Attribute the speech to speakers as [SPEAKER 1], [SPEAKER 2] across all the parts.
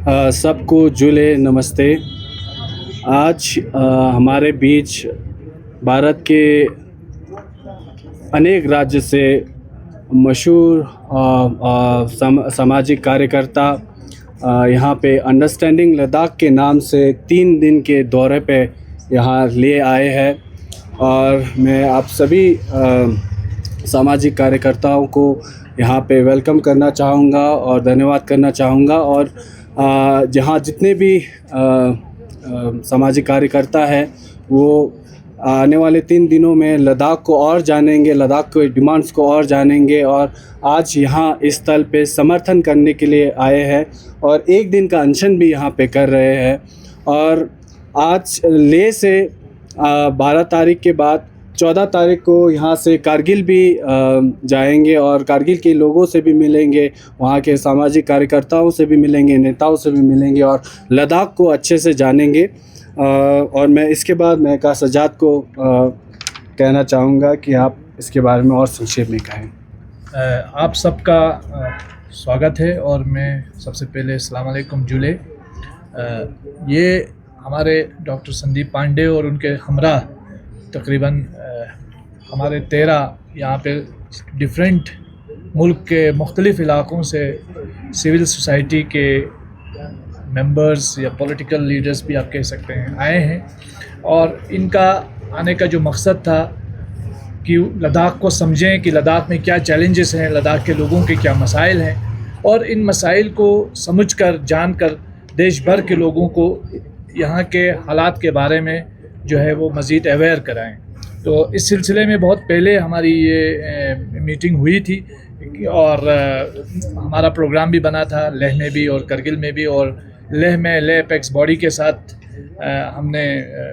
[SPEAKER 1] सबको जुले नमस्ते। आज हमारे बीच भारत के अनेक राज्य से मशहूर सामाजिक कार्यकर्ता यहाँ पे अंडरस्टैंडिंग लद्दाख के नाम से 3 दिन के दौरे पे यहाँ ले आए हैं और मैं आप सभी सामाजिक कार्यकर्ताओं को यहाँ पे वेलकम करना चाहूँगा और धन्यवाद करना चाहूँगा। और जहाँ जितने भी सामाजिक कार्यकर्ता हैं वो आने वाले 3 दिनों में लद्दाख को और जानेंगे, लद्दाख के डिमांड्स को और जानेंगे और आज यहाँ इस स्थल पे समर्थन करने के लिए आए हैं और 1 दिन का अनशन भी यहाँ पे कर रहे हैं। और आज लेह से 12 तारीख के बाद 14 तारीख को यहाँ से कारगिल भी जाएंगे और कारगिल के लोगों से भी मिलेंगे, वहाँ के सामाजिक कार्यकर्ताओं से भी मिलेंगे, नेताओं से भी मिलेंगे और लद्दाख को अच्छे से जानेंगे। और मैं इसके बाद महका सजाद को कहना चाहूँगा कि आप इसके बारे में और संक्षेप में कहें।
[SPEAKER 2] आप सबका स्वागत है और मैं सबसे पहले अस्सलाम वालेकुम जुले। ये हमारे डॉक्टर संदीप पांडे और उनके हमरा तकरीबन हमारे 13 यहाँ पे डिफरेंट मुल्क के मुख्तलिफ़ इलाक़ों से सिविल सोसाइटी के मेंबर्स या पॉलिटिकल लीडर्स भी आप कह सकते हैं आए हैं। और इनका आने का जो मकसद था कि लद्दाख को समझें कि लद्दाख में क्या चैलेंजेस हैं, लद्दाख के लोगों के क्या मसाइल हैं और इन मसाइल को समझकर जानकर देश भर के लोगों को यहाँ के हालात के बारे में जो है वो मज़ीद अवेयर कराएं। तो इस सिलसिले में बहुत पहले हमारी ये मीटिंग हुई थी और हमारा प्रोग्राम भी बना था लेह में भी और करगिल में भी। और लेह में लेह अपेक्स बॉडी के साथ हमने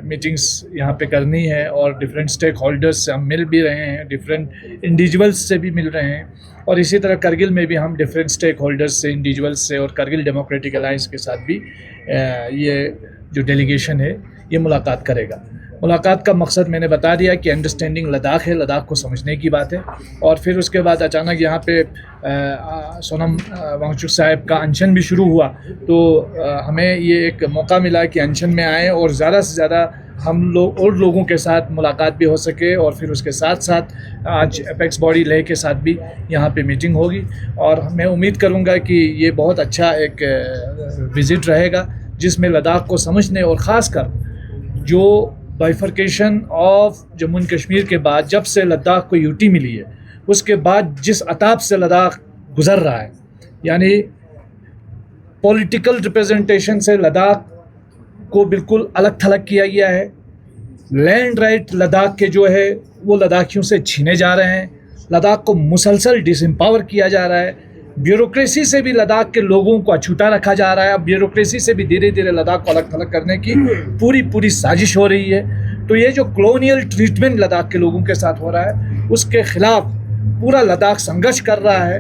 [SPEAKER 2] मीटिंग्स यहाँ पे करनी है और डिफरेंट स्टेक होल्डर्स से हम मिल भी रहे हैं, डिफरेंट इंडिविजुअल्स से भी मिल रहे हैं। और इसी तरह करगिल में भी हम डिफरेंट स्टेक होल्डर्स से, इंडिविजुअल्स से और करगिल डेमोक्रेटिक अलायंस के साथ भी ये जो डेलीगेशन है ये मुलाकात करेगा। मुलाकात का मकसद मैंने बता दिया कि अंडरस्टैंडिंग लद्दाख है, लद्दाख को समझने की बात है। और फिर उसके बाद अचानक यहाँ पे सोनम वांगचुक साहब का अनशन भी शुरू हुआ तो हमें ये एक मौका मिला कि अनशन में आएँ और ज़्यादा से ज़्यादा हम लोग और लोगों के साथ मुलाकात भी हो सके। और फिर उसके साथ साथ आज अपेक्स बॉडी लेह के साथ भी यहाँ पे मीटिंग होगी और मैं उम्मीद करूँगा कि ये बहुत अच्छा एक विज़िट रहेगा जिसमें लद्दाख को समझने और ख़ास कर जो bifurcation of Jammu and Kashmir के बाद जब से लद्दाख को यूटी मिली है उसके बाद जिस अताब से लद्दाख गुज़र रहा है, यानी पॉलिटिकल रिप्रेजेंटेशन से लद्दाख को बिल्कुल अलग थलग किया गया है। लैंड राइट लद्दाख के जो है वो लद्दाखियों से छीने जा रहे हैं, लद्दाख को मुसलसल डिसएम्पावर किया जा रहा है, ब्यूरोक्रेसी से भी लद्दाख के लोगों को अछूता रखा जा रहा है। अब ब्यूरोक्रेसी से भी धीरे धीरे लद्दाख को अलग थलग करने की पूरी साजिश हो रही है। तो ये जो कॉलोनियल ट्रीटमेंट लद्दाख के लोगों के साथ हो रहा है उसके ख़िलाफ़ पूरा लद्दाख संघर्ष कर रहा है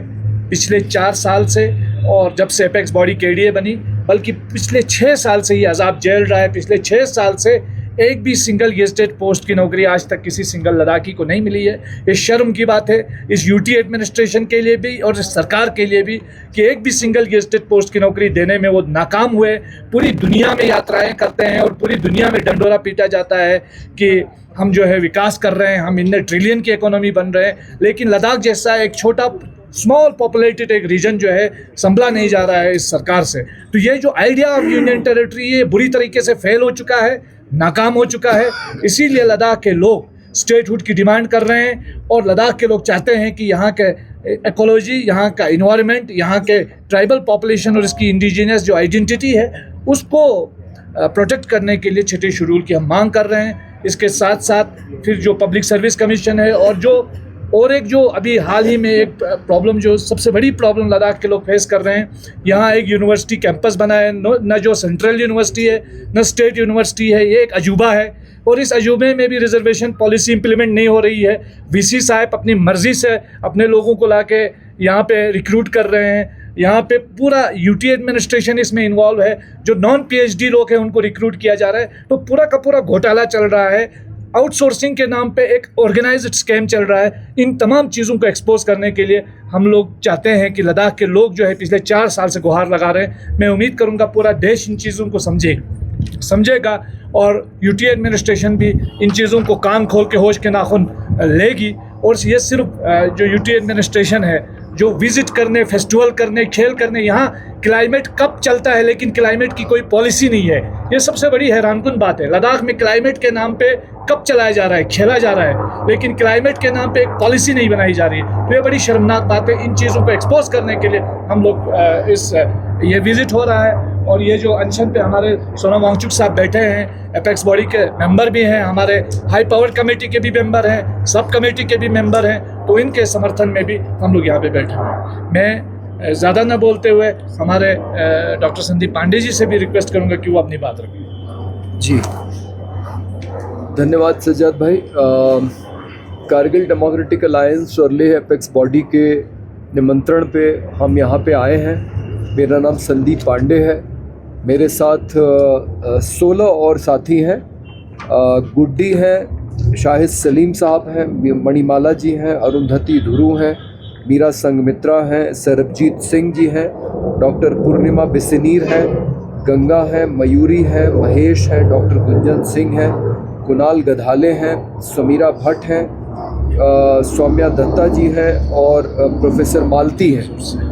[SPEAKER 2] पिछले 4 साल से। और जब से अपेक्स बॉडी KDA बनी, बल्कि पिछले 6 साल से ये अजाब झेल रहा है। पिछले 6 साल से एक भी सिंगल गेजेटेड पोस्ट की नौकरी आज तक किसी सिंगल लद्दाखी को नहीं मिली है। ये शर्म की बात है इस यूटी एडमिनिस्ट्रेशन के लिए भी और इस सरकार के लिए भी कि एक भी सिंगल गेजेटेड पोस्ट की नौकरी देने में वो नाकाम हुए। पूरी दुनिया में यात्राएं करते हैं और पूरी दुनिया में डंडोरा पीटा जाता है कि हम जो है विकास कर रहे हैं, हम इतने ट्रिलियन की इकोनॉमी बन रहे हैं, लेकिन लद्दाख जैसा एक छोटा स्मॉल पॉपुलेटेड एक रीजन जो है संभला नहीं जा रहा है इस सरकार से। तो ये जो आइडिया ऑफ यूनियन टेरिटरी ये बुरी तरीके से फेल हो चुका है, नाकाम हो चुका है। इसीलिए लद्दाख के लोग स्टेटहुड की डिमांड कर रहे हैं और लद्दाख के लोग चाहते हैं कि यहाँ के इकोलॉजी, यहाँ का इन्वायरमेंट, यहाँ के ट्राइबल पॉपुलेशन और इसकी इंडिजिनियस जो आइडेंटिटी है उसको प्रोटेक्ट करने के लिए 6ठे शेड्यूल की हम मांग कर रहे हैं। इसके साथ साथ फिर जो पब्लिक सर्विस कमीशन है और एक जो अभी हाल ही में एक प्रॉब्लम, जो सबसे बड़ी प्रॉब्लम लद्दाख के लोग फेस कर रहे हैं, यहाँ एक यूनिवर्सिटी कैंपस बना है, न जो सेंट्रल यूनिवर्सिटी है न स्टेट यूनिवर्सिटी है, ये एक अजूबा है और इस अजूबे में भी रिजर्वेशन पॉलिसी इंप्लीमेंट नहीं हो रही है। VC साहब अपनी मर्ज़ी से अपने लोगों को लाके यहाँ पे रिक्रूट कर रहे हैं। यहाँ पे पूरा यूटी एडमिनिस्ट्रेशन इसमें इन्वॉल्व है, जो नॉन PhD लोग हैं उनको रिक्रूट किया जा रहा है। तो पूरा का पूरा घोटाला चल रहा है। आउटसोर्सिंग के नाम पे एक ऑर्गेनाइज्ड स्कैम चल रहा है। इन तमाम चीज़ों को एक्सपोज करने के लिए हम लोग चाहते हैं कि लद्दाख के लोग जो है पिछले 4 साल से गुहार लगा रहे हैं। मैं उम्मीद करूँगा पूरा देश इन चीज़ों को समझेगा और यूटी एडमिनिस्ट्रेशन भी इन चीज़ों को कान खोल के होश के नाखून लेगी। और ये सिर्फ जो यूटी एडमिनिस्ट्रेशन है जो विज़िट करने, फेस्टिवल करने, खेल करने, यहाँ क्लाइमेट कप चलता है लेकिन क्लाइमेट की कोई पॉलिसी नहीं है। ये सबसे बड़ी हैरानकुन बात है। लद्दाख में क्लाइमेट के नाम पे कप चलाया जा रहा है, खेला जा रहा है, लेकिन क्लाइमेट के नाम पे एक पॉलिसी नहीं बनाई जा रही है। तो ये बड़ी शर्मनाक बात है। इन चीज़ों को एक्सपोज करने के लिए हम लोग ये विज़िट हो रहा है। और ये जो अनशन पे हमारे सोनम वांगचुक साहब बैठे हैं, एपेक्स बॉडी के मेंबर भी हैं, हमारे हाई पावर कमेटी के भी मेंबर हैं, सब कमेटी के भी मेंबर हैं, तो इनके समर्थन में भी हम लोग यहाँ पे बैठे हैं। मैं ज़्यादा ना बोलते हुए हमारे डॉक्टर संदीप पांडे जी से भी रिक्वेस्ट करूँगा कि वो अपनी बात रखें।
[SPEAKER 3] जी धन्यवाद सज्जाद भाई। कारगिल डेमोक्रेटिक अलायंस और लेह एपेक्स बॉडी के निमंत्रण पे हम यहाँ पे आए हैं। मेरा नाम संदीप पांडे है, मेरे साथ 16 और साथी हैं। गुड्डी हैं, शाहिद सलीम साहब हैं, मणिमाला जी हैं, अरुंधति धुरू हैं, मीरा संगमित्रा हैं, सरबजीत सिंह जी हैं, डॉक्टर पूर्णिमा बिस्नीर हैं, गंगा है, मयूरी है, महेश है, डॉक्टर गुंजन सिंह हैं, कुणाल गधाले हैं, समीरा भट्ट हैं, सौम्या दत्ता जी हैं और प्रोफेसर मालती हैं।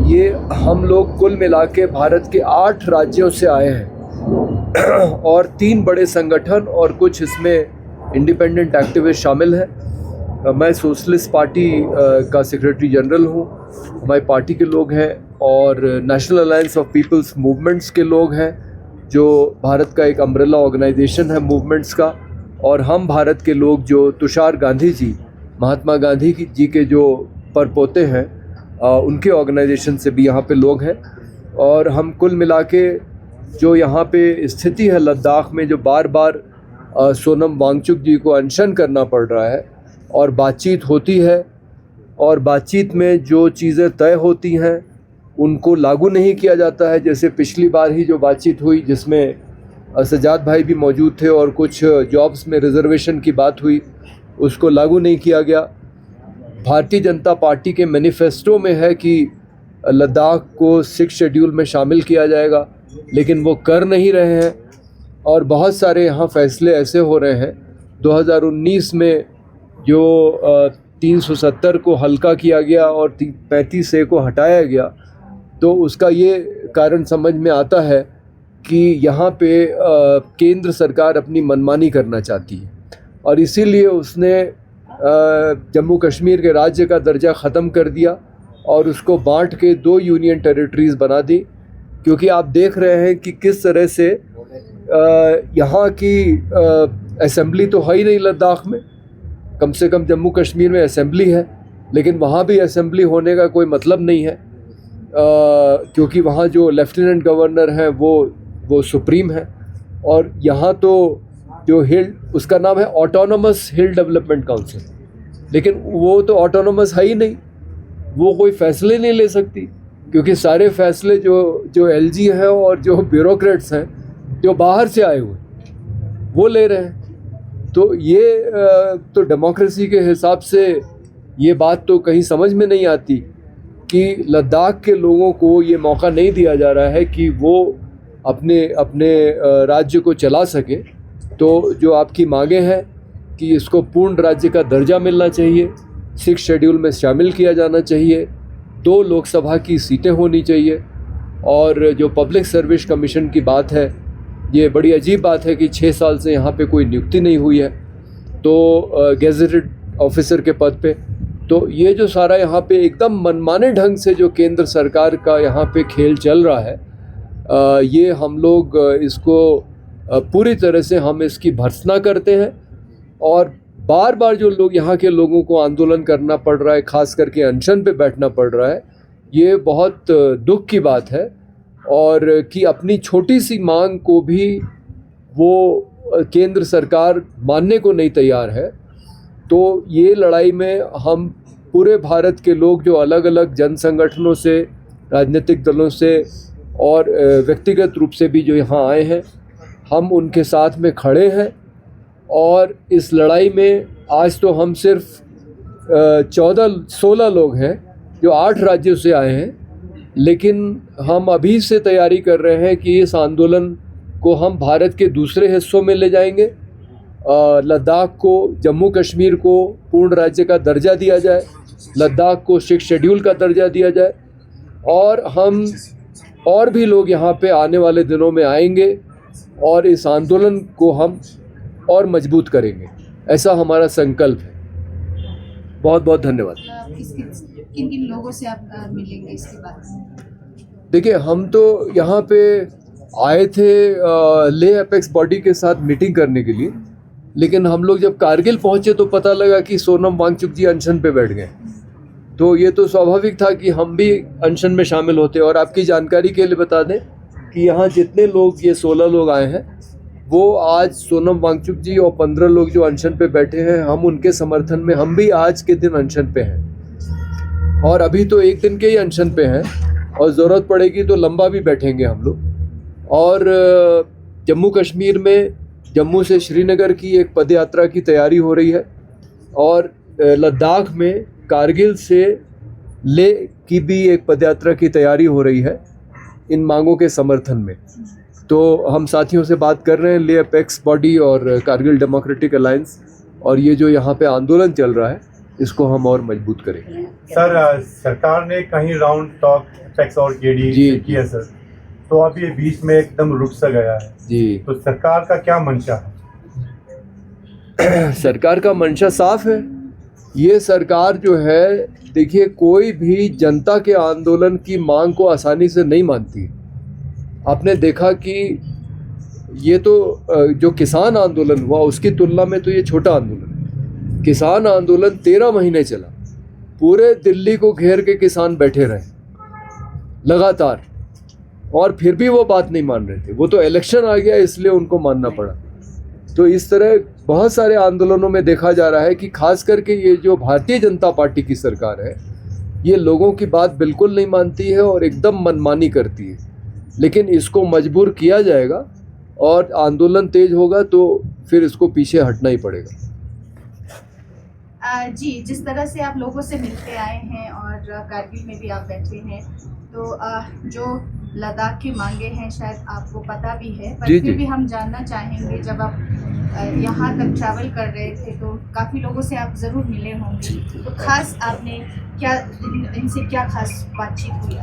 [SPEAKER 3] ये हम लोग कुल मिला के भारत के 8 राज्यों से आए हैं और 3 बड़े संगठन और कुछ इसमें इंडिपेंडेंट एक्टिविस्ट शामिल हैं। मैं सोशलिस्ट पार्टी का सेक्रेटरी जनरल हूँ, हमारी पार्टी के लोग हैं, और national alliance of people's movements के लोग हैं जो भारत का एक अम्ब्रेला ऑर्गेनाइजेशन है मूवमेंट्स का, और हम भारत के लोग जो तुषार गांधी जी, महात्मा गांधी जी के जो परपोते हैं, उनके ऑर्गेनाइजेशन से भी यहाँ पे लोग हैं। और हम कुल मिला के जो यहाँ पे स्थिति है लद्दाख में, जो बार बार सोनम वांगचुक जी को अनशन करना पड़ रहा है और बातचीत होती है, और बातचीत में जो चीज़ें तय होती हैं उनको लागू नहीं किया जाता है। जैसे पिछली बार ही जो बातचीत हुई जिसमें सज्जाद भाई भी मौजूद थे और कुछ जॉब्स में रिजर्वेशन की बात हुई, उसको लागू नहीं किया गया। भारतीय जनता पार्टी के मैनिफेस्टो में है कि लद्दाख को 6 शेड्यूल में शामिल किया जाएगा, लेकिन वो कर नहीं रहे हैं। और बहुत सारे यहाँ फैसले ऐसे हो रहे हैं, 2019 में जो 370 को हल्का किया गया और 35A को हटाया गया, तो उसका ये कारण समझ में आता है कि यहाँ पे केंद्र सरकार अपनी मनमानी करना चाहती है, और इसीलिए उसने जम्मू कश्मीर के राज्य का दर्जा ख़त्म कर दिया और उसको बांट के 2 यूनियन टेरिटरीज़ बना दी। क्योंकि आप देख रहे हैं कि किस तरह से यहाँ की असेंबली तो है ही नहीं लद्दाख में, कम से कम जम्मू कश्मीर में असेंबली है, लेकिन वहाँ भी असेंबली होने का कोई मतलब नहीं है, क्योंकि वहाँ जो लेफ्टिनेंट गवर्नर हैं वो सुप्रीम है। और यहाँ तो जो हिल, उसका नाम है ऑटोनोमस हिल डेवलपमेंट काउंसिल, लेकिन वो तो ऑटोनोमस है ही नहीं, वो कोई फैसले नहीं ले सकती, क्योंकि सारे फैसले जो एलजी हैं और जो ब्यूरोक्रेट्स हैं जो बाहर से आए हुए वो ले रहे हैं। तो ये तो डेमोक्रेसी के हिसाब से ये बात तो कहीं समझ में नहीं आती कि लद्दाख के लोगों को ये मौका नहीं दिया जा रहा है कि वो अपने राज्य को चला सके। तो जो आपकी मांगे हैं कि इसको पूर्ण राज्य का दर्जा मिलना चाहिए, 6 शेड्यूल में शामिल किया जाना चाहिए, 2 लोकसभा की सीटें होनी चाहिए, और जो पब्लिक सर्विस कमीशन की बात है, ये बड़ी अजीब बात है कि 6 साल से यहाँ पे कोई नियुक्ति नहीं हुई है तो गेजेटेड ऑफिसर के पद पे। तो ये जो सारा यहाँ पे एकदम मनमाने ढंग से जो केंद्र सरकार का यहाँ पे खेल चल रहा है, ये हम लोग इसको पूरी तरह से हम इसकी भर्त्सना करते हैं। और बार बार जो लोग यहाँ के लोगों को आंदोलन करना पड़ रहा है, ख़ास करके अनशन पे बैठना पड़ रहा है, ये बहुत दुख की बात है। और कि अपनी छोटी सी मांग को भी वो केंद्र सरकार मानने को नहीं तैयार है। तो ये लड़ाई में हम पूरे भारत के लोग जो अलग अलग जन संगठनों से, राजनीतिक दलों से और व्यक्तिगत रूप से भी जो यहाँ आए हैं, हम उनके साथ में खड़े हैं और इस लड़ाई में आज तो हम सिर्फ 16 लोग हैं जो 8 राज्यों से आए हैं, लेकिन हम अभी से तैयारी कर रहे हैं कि इस आंदोलन को हम भारत के दूसरे हिस्सों में ले जाएंगे। लद्दाख को, जम्मू कश्मीर को पूर्ण राज्य का दर्जा दिया जाए, लद्दाख को 6 शेड्यूल का दर्जा दिया जाए, और हम और भी लोग यहाँ पे आने वाले दिनों में आएंगे और इस आंदोलन को हम और मजबूत करेंगे। ऐसा हमारा संकल्प है। बहुत बहुत धन्यवाद।
[SPEAKER 4] किन किन लोगों से आप मिलेंगे इसके बाद?
[SPEAKER 3] देखिए, हम तो यहाँ पे आए थे लेह एपेक्स बॉडी के साथ मीटिंग करने के लिए, लेकिन हम लोग जब कारगिल पहुँचे तो पता लगा कि सोनम वांगचुक जी अनशन पे बैठ गए। तो ये तो स्वाभाविक था कि हम भी अनशन में शामिल होते। और आपकी जानकारी के लिए बता दें कि यहाँ जितने लोग, ये 16 लोग आए हैं, वो आज सोनम वांगचुक जी और 15 लोग जो अनशन पे बैठे हैं, हम उनके समर्थन में, हम भी आज के दिन अनशन पे हैं। और अभी तो एक दिन के ही अनशन पे हैं, और ज़रूरत पड़ेगी तो लंबा भी बैठेंगे हम लोग। और जम्मू कश्मीर में जम्मू से श्रीनगर की एक पदयात्रा की तैयारी हो रही है, और लद्दाख में कारगिल से लेह की भी एक पदयात्रा की तैयारी हो रही है इन मांगों के समर्थन में। तो हम साथियों से बात कर रहे हैं, लेह एपेक्स बॉडी और कारगिल डेमोक्रेटिक अलायंस, और ये जो यहाँ पे आंदोलन चल रहा है इसको हम और मजबूत करेंगे।
[SPEAKER 5] सर, सरकार ने कहीं राउंड टॉक एपेक्स और केडी किया सर, तो अब ये बीच में एकदम रुक सा गया है
[SPEAKER 3] जी।
[SPEAKER 5] तो सरकार का क्या मंशा है?
[SPEAKER 3] सरकार का मंशा साफ है। ये सरकार जो है, देखिए, कोई भी जनता के आंदोलन की मांग को आसानी से नहीं मानती। आपने देखा कि ये तो जो किसान आंदोलन हुआ उसकी तुलना में तो ये छोटा आंदोलन। किसान आंदोलन 13 महीने चला, पूरे दिल्ली को घेर के किसान बैठे रहे लगातार, और फिर भी वो बात नहीं मान रहे थे। वो तो इलेक्शन आ गया इसलिए उनको मानना पड़ा। तो इस तरह बहुत सारे आंदोलनों में देखा जा रहा है कि खास करके ये जो भारतीय जनता पार्टी की सरकार है, ये लोगों की बात बिल्कुल नहीं मानती है और एकदम मनमानी करती है। लेकिन इसको मजबूर किया जाएगा, और आंदोलन तेज होगा तो फिर इसको पीछे हटना ही पड़ेगा।
[SPEAKER 4] जी, जिस तरह से आप लोगों से मिलते आए हैं और कारगिल में भी आप बैठे हैं, तो जो लद्दाख की मांगे हैं शायद आपको पता भी है, पर
[SPEAKER 3] जी,
[SPEAKER 4] फिर
[SPEAKER 3] जी।
[SPEAKER 4] भी हम जानना चाहेंगे, जब आप यहाँ तक ट्रैवल कर रहे थे तो काफ़ी लोगों से आप ज़रूर मिले होंगे, तो खास आपने क्या इनसे क्या खास बातचीत हुई?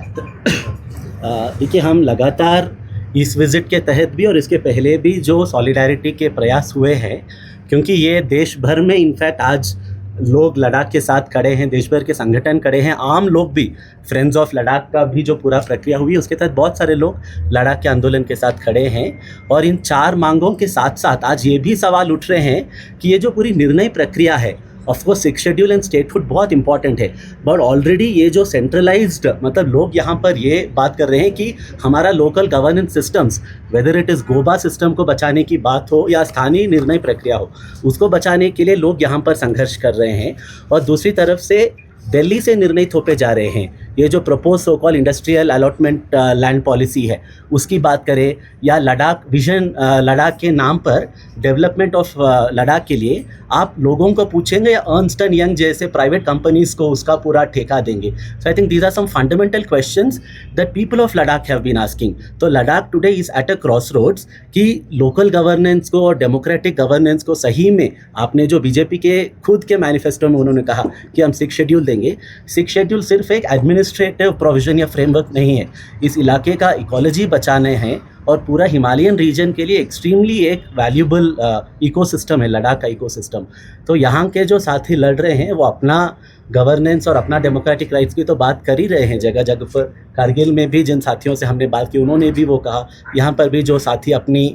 [SPEAKER 6] देखिए, हम लगातार इस विज़िट के तहत भी और इसके पहले भी जो सॉलिडारिटी के प्रयास हुए हैं, क्योंकि ये देश भर में इनफैक्ट आज लोग लद्दाख के साथ खड़े हैं, देश भर के संगठन खड़े हैं, आम लोग भी, फ्रेंड्स ऑफ लद्दाख का भी जो पूरा प्रक्रिया हुई उसके तहत बहुत सारे लोग लद्दाख के आंदोलन के साथ खड़े हैं। और इन 4 मांगों के साथ साथ आज ये भी सवाल उठ रहे हैं कि ये जो पूरी निर्णय प्रक्रिया है, ऑफकोर्स 6 शेड्यूल एंड स्टेटहुड बहुत इंपॉर्टेंट है, बट ऑलरेडी ये जो सेंट्रलाइज्ड, मतलब लोग यहाँ पर ये बात कर रहे हैं कि हमारा local governance systems, whether it is गोबा सिस्टम को बचाने की बात हो या स्थानीय निर्णय प्रक्रिया हो, उसको बचाने के लिए लोग यहाँ पर संघर्ष कर रहे हैं। और दूसरी तरफ से दिल्ली से निर्णय थोपे जा रहे हैं। ये जो propose so call industrial allotment land policy है उसकी बात करें, या लद्दाख विजन, लद्दाख के नाम पर डेवलपमेंट ऑफ लद्दाख के लिए आप लोगों को पूछेंगे या अर्नस्ट एंड यंग जैसे प्राइवेट कंपनीज़ को उसका पूरा ठेका देंगे? So I think these are some fundamental questions that people of Ladakh have been asking. तो Ladakh today is at a cross roads कि लोकल गवर्नेंस को और डेमोक्रेटिक गवर्नेंस को सही में, आपने जो बीजेपी के खुद के मैनिफेस्टो में उन्होंने कहा कि हम 6 शेड्यूल देंगे, 6 शेड्यूल सिर्फ एक एडमिनिस्ट्रेटिव प्रोविजन या फ्रेमवर्क नहीं है, इस इलाके का इकोलॉजी बचाने हैं और पूरा हिमालयन रीजन के लिए एक्सट्रीमली एक वैल्यूबल इकोसिस्टम है लद्दाख का इकोसिस्टम। तो यहाँ के जो साथी लड़ रहे हैं वो अपना गवर्नेंस और अपना डेमोक्रेटिक राइट्स की तो बात कर ही रहे हैं जगह जगह पर। कारगिल में भी जिन साथियों से हमने बात की उन्होंने भी वो कहा, यहाँ पर भी जो साथी अपनी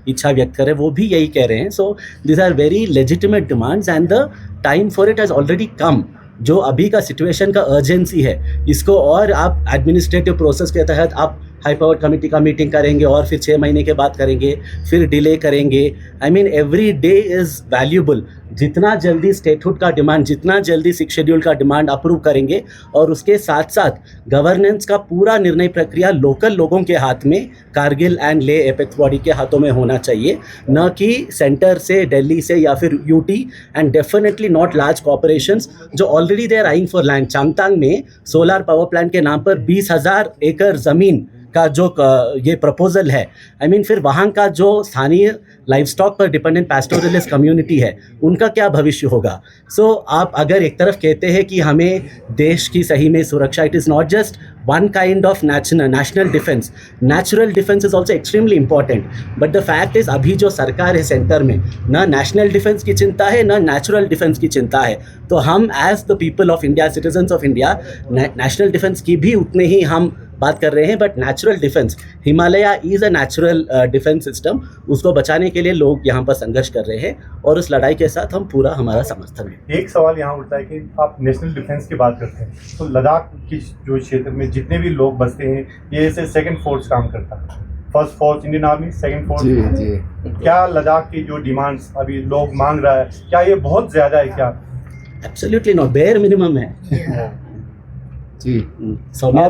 [SPEAKER 6] इच्छा व्यक्त करें वो भी यही कह रहे हैं। So this are very legitimate demands and the time for it has already come. जो अभी का सिचुएशन का अर्जेंसी है, इसको और आप एडमिनिस्ट्रेटिव प्रोसेस के तहत आप हाई पावर कमेटी का मीटिंग करेंगे और फिर 6 महीने के बाद करेंगे, फिर डिले करेंगे। I mean every day is valuable. जितना जल्दी स्टेटहुड का डिमांड, जितना जल्दी 6 शेड्यूल का डिमांड अप्रूव करेंगे, और उसके साथ साथ गवर्नेंस का पूरा निर्णय प्रक्रिया लोकल लोगों के हाथ में, कारगिल एंड ले एपेक्स बॉडी के हाथों में होना चाहिए, न कि सेंटर से, दिल्ली से या फिर UT, and definitely not large corporations जो already they are eyeing for land. Changthang में सोलर पावर प्लांट के नाम पर 20,000 एकड़ ज़मीन का जो ये प्रपोजल है, आई मीन फिर वहाँ का जो स्थानीय लाइफ स्टॉक पर डिपेंडेंट पैस्टोरलिस्ट कम्युनिटी है, उनका क्या भविष्य होगा। सो आप अगर एक तरफ कहते हैं कि हमें देश की सही में सुरक्षा, it is not just one kind of national defence, natural defence is also extremely important, but the fact is अभी जो सरकार है सेंटर में, ना नेशनल डिफेंस की चिंता है, ना नेचुरल डिफेंस की चिंता है। तो हम as the people of India, citizens of India, national defence की भी उतने ही हम बात कर रहे हैं, but natural defence, Himalaya is a natural defence system, उसको बचाने के लिए लोग यहाँ पर संघर्ष कर रहे हैं, और उस लड़ाई के साथ हम पूरा हमारा समर्थन है।
[SPEAKER 5] एक सवाल यहाँ उठता है कि आप नेशनल डिफेंस की बात करते हैं, तो लद्दाख की जो क्षेत्र में जितने भी लोग बसते हैं, ये से सेकंड फोर्स काम करता है। First force Indian army, second force. क्या लद्दाख की जो डिमांड्स अभी लोग मांग रहा है, क्या ये बहुत ज़्यादा है क्या?
[SPEAKER 6] एब्सोल्युटली नॉट, बेयर मिनिमम है
[SPEAKER 3] जी।
[SPEAKER 6] सौम्या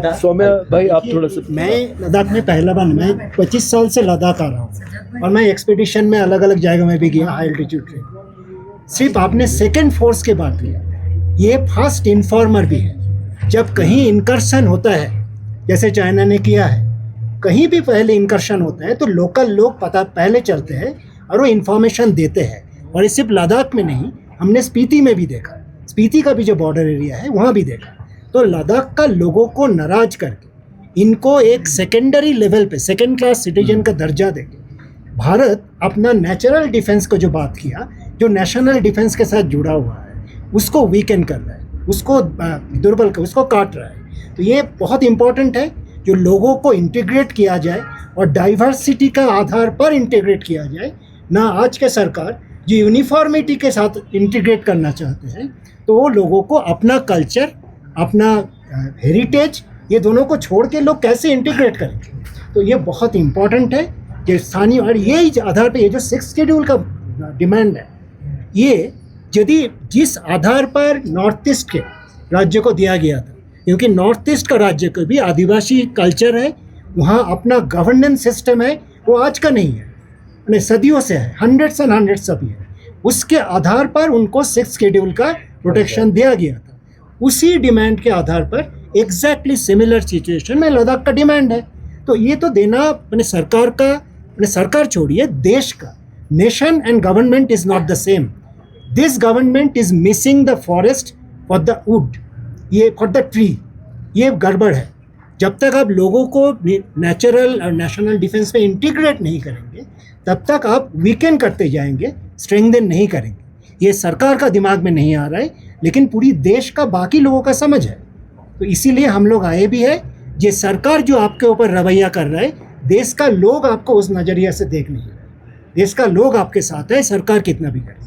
[SPEAKER 3] भाई आप थोड़ा सा।
[SPEAKER 7] मैं लद्दाख में पहला बार, मैं 25 साल से लद्दाख आ रहा हूँ, और मैं एक्सपीडिशन में अलग अलग जगह में भी गया, हाई एल्टीट्यूड ट्रेन। सिर्फ आपने सेकंड फोर्स की बात किया, ये फास्ट इन्फॉर्मर भी है। जब कहीं इनकर्शन होता है, जैसे चाइना ने किया है, कहीं भी पहले इनकर्शन होता है तो लोकल लोग पता पहले चलते हैं और वो इन्फॉर्मेशन देते हैं। और ये सिर्फ लद्दाख में नहीं, हमने स्पीति में भी देखा, स्पीति का भी जो बॉर्डर एरिया है वहाँ भी देखा। तो लद्दाख का लोगों को नाराज करके, इनको एक सेकेंडरी लेवल पे सेकेंड क्लास सिटीजन का दर्जा देके, भारत अपना नेचुरल डिफेंस को जो बात किया, जो नेशनल डिफेंस के साथ जुड़ा हुआ है, उसको वीकेंड कर रहा है, उसको दुर्बल कर, उसको काट रहा है। तो ये बहुत इम्पोर्टेंट है जो लोगों को इंटीग्रेट किया जाए और डाइवर्सिटी का आधार पर इंटीग्रेट किया जाए, ना आज के सरकार जो यूनिफॉर्मिटी के साथ इंटीग्रेट करना चाहते हैं, तो वो लोगों को अपना कल्चर, अपना हेरिटेज, ये दोनों को छोड़ के लोग कैसे इंटीग्रेट करेंगे। तो ये बहुत इम्पॉर्टेंट है कि स्थानीय, और ये आधार पे ये जो 6 शेड्यूल का डिमांड है, ये यदि जिस आधार पर नॉर्थ ईस्ट के राज्य को दिया गया था, क्योंकि नॉर्थ ईस्ट का राज्य को भी आदिवासी कल्चर है, वहाँ अपना गवर्नेंस सिस्टम है, वो आज का नहीं है, सदियों से है, हंड्रेड्स एंड हंड्रेड्स अभी है, उसके आधार पर उनको 6 शेड्यूल का प्रोटेक्शन दिया गया था। उसी डिमांड के आधार पर एग्जैक्टली सिमिलर सिचुएशन में लद्दाख का डिमांड है। तो ये तो देना अपने सरकार का, अपने सरकार छोड़िए, देश का, nation and government is not the same. This government is missing the forest for the wood, ये फॉर द ट्री, ये गड़बड़ है। जब तक आप लोगों को नेचुरल और नेशनल डिफेंस में इंटीग्रेट नहीं करेंगे, तब तक आप वीकेंड करते जाएंगे, स्ट्रेंथन नहीं करेंगे। ये सरकार का दिमाग में नहीं आ रहा है, लेकिन पूरी देश का बाकी लोगों का समझ है। तो इसीलिए हम लोग आए भी है, ये सरकार जो आपके ऊपर रवैया कर रहा है, देश का लोग आपको उस नज़रिया से देख नहीं रहा है। देश का लोग आपके साथ है, सरकार कितना भी करे।